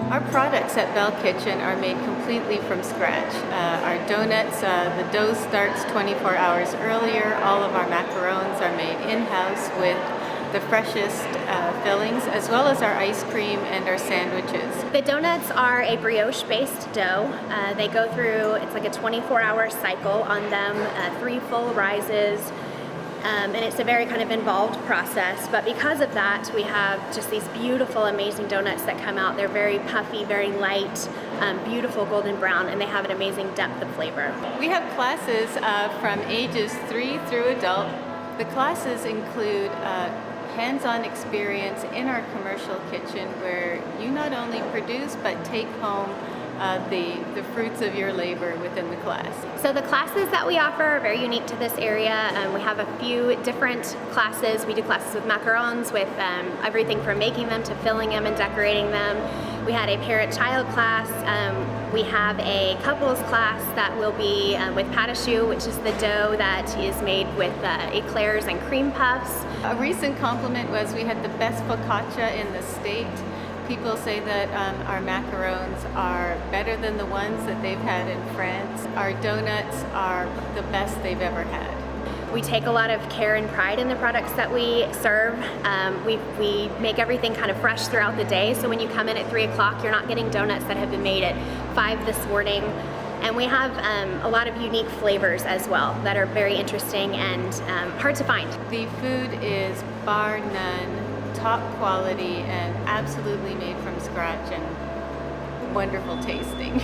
Our products at Belle Kitchen are made completely from scratch. Our donuts, the dough starts 24 hours earlier. All of our macarons are made in-house with the freshest fillings, as well as our ice cream and our sandwiches. The donuts are a brioche-based dough. They go through, it's like a 24-hour cycle on them, 3 full rises. And it's a very kind of involved process, but because of that, we have just these beautiful, amazing donuts that come out. They're very puffy, very light, beautiful golden brown, and they have an amazing depth of flavor. We have classes from ages 3 through adult. The classes include hands-on experience in our commercial kitchen where you not only produce but take home the fruits of your labor within the class. So the classes that we offer are very unique to this area. We have a few different classes. We do classes with macarons, with everything from making them to filling them and decorating them. We had a parent-child class. We have a couples class that will be with pâte à choux, which is the dough that is made with eclairs and cream puffs. A recent compliment was we had the best focaccia in the state. People say that our macarons are better than the ones that they've had in France. Our donuts are the best they've ever had. We take a lot of care and pride in the products that we serve. We make everything kind of fresh throughout the day, so when you come in at 3 o'clock, you're not getting donuts that have been made at 5 this morning. And we have a lot of unique flavors as well that are very interesting and hard to find. The food is bar none top quality and absolutely made from scratch and wonderful tasting.